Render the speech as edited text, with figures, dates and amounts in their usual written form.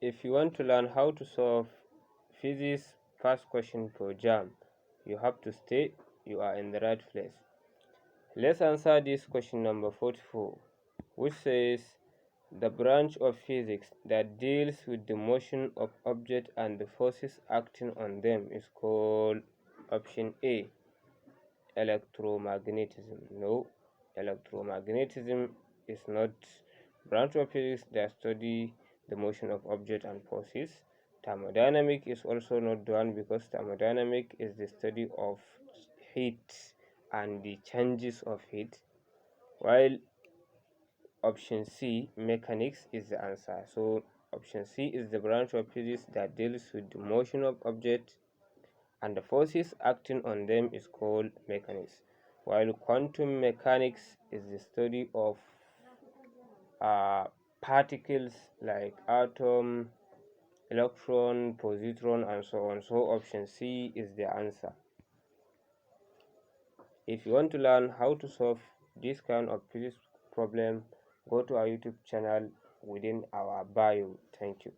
If you want to learn how to solve physics first question for Jamb, you have to stay. You are in the right place. Let's answer this question number 44, which says the branch of physics that deals with the motion of objects and the forces acting on them is called option A, electromagnetism. No, electromagnetism is not branch of physics that study the motion of objects and forces. Thermodynamics is also not one, because thermodynamics is the study of heat and the changes of heat, while option C, mechanics, is the answer. So option C is the branch of physics that deals with the motion of objects and the forces acting on them is called mechanics, while quantum mechanics is the study of particles like atom, electron, positron, and so on. So option C is the answer. If you want to learn how to solve this kind of physics problem, go to our YouTube channel within our bio. Thank you.